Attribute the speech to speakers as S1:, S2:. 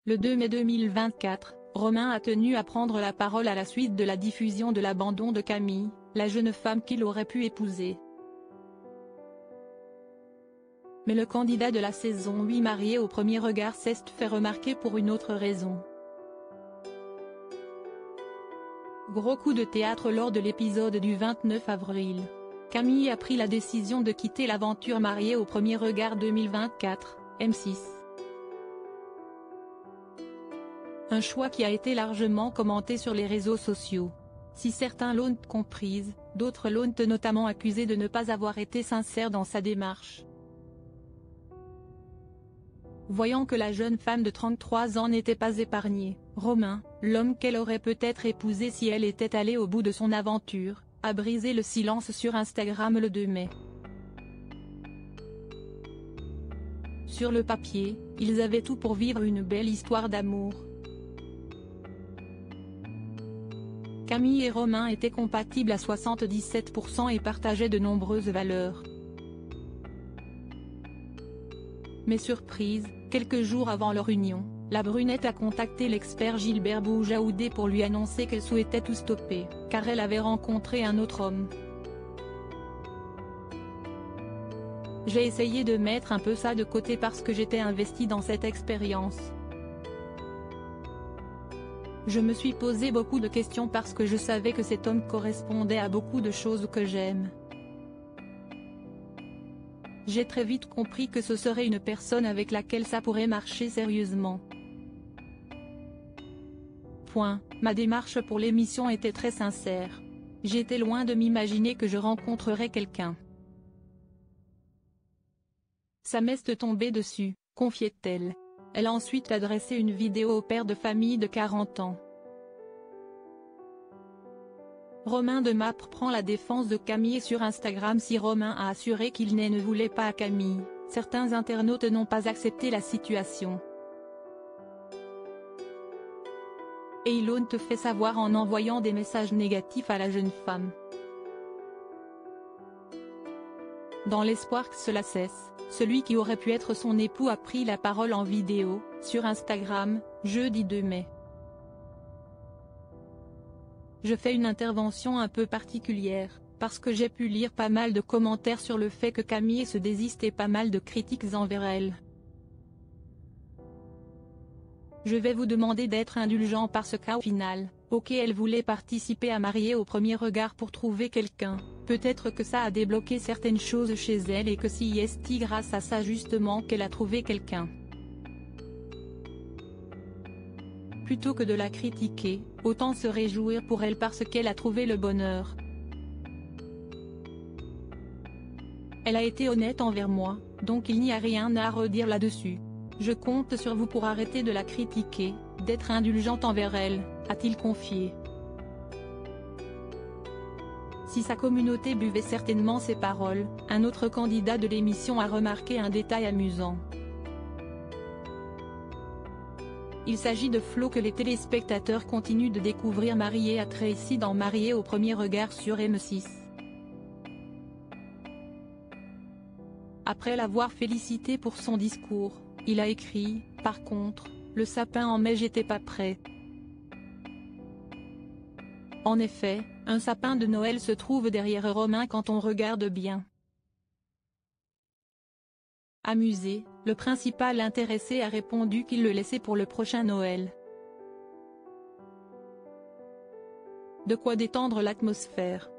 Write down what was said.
S1: Le 2 mai 2024, Romain a tenu à prendre la parole à la suite de la diffusion de l'abandon de Camille, la jeune femme qu'il aurait pu épouser. Mais le candidat de la saison 8 marié au premier regard s'est fait remarquer pour une autre raison. Gros coup de théâtre lors de l'épisode du 29 avril. Camille a pris la décision de quitter l'aventure Mariée au premier regard 2024, M6. Un choix qui a été largement commenté sur les réseaux sociaux. Si certains l'ont comprise, d'autres l'ont notamment accusé de ne pas avoir été sincère dans sa démarche. Voyant que la jeune femme de 33 ans n'était pas épargnée, Romain, l'homme qu'elle aurait peut-être épousé si elle était allée au bout de son aventure, a brisé le silence sur Instagram le 2 mai. Sur le papier, ils avaient tout pour vivre une belle histoire d'amour. Camille et Romain étaient compatibles à 77% et partageaient de nombreuses valeurs. Mais surprise, quelques jours avant leur union, la brunette a contacté l'expert Gilbert Boujaoudé pour lui annoncer qu'elle souhaitait tout stopper, car elle avait rencontré un autre homme. J'ai essayé de mettre un peu ça de côté parce que j'étais investie dans cette expérience. Je me suis posé beaucoup de questions parce que je savais que cet homme correspondait à beaucoup de choses que j'aime. J'ai très vite compris que ce serait une personne avec laquelle ça pourrait marcher sérieusement. Ma démarche pour l'émission était très sincère. J'étais loin de m'imaginer que je rencontrerais quelqu'un. Ça m'est tombé dessus, confiait-elle. Elle a ensuite adressé une vidéo au père de famille de 40 ans. Romain de Mapr prend la défense de Camille sur Instagram. Si Romain a assuré qu'il ne voulait pas à Camille, certains internautes n'ont pas accepté la situation. Et ils l'ont fait savoir en envoyant des messages négatifs à la jeune femme. Dans l'espoir que cela cesse, celui qui aurait pu être son époux a pris la parole en vidéo, sur Instagram, jeudi 2 mai. Je fais une intervention un peu particulière, parce que j'ai pu lire pas mal de commentaires sur le fait que Camille se désiste et pas mal de critiques envers elle. Je vais vous demander d'être indulgent parce qu'au final, ok, elle voulait participer à Mariée au premier regard pour trouver quelqu'un, peut-être que ça a débloqué certaines choses chez elle et que c'est grâce à ça justement qu'elle a trouvé quelqu'un. Plutôt que de la critiquer, autant se réjouir pour elle parce qu'elle a trouvé le bonheur. Elle a été honnête envers moi, donc il n'y a rien à redire là-dessus. Je compte sur vous pour arrêter de la critiquer, d'être indulgente envers elle, a-t-il confié. Si sa communauté buvait certainement ses paroles, un autre candidat de l'émission a remarqué un détail amusant. Il s'agit de Flo que les téléspectateurs continuent de découvrir marié à Tracy dans Mariée au premier regard sur M6. Après l'avoir félicité pour son discours, il a écrit « Par contre, le sapin en mai j'étais pas prêt ». En effet, un sapin de Noël se trouve derrière Romain quand on regarde bien. Amusé, le principal intéressé a répondu qu'il le laissait pour le prochain Noël. De quoi détendre l'atmosphère.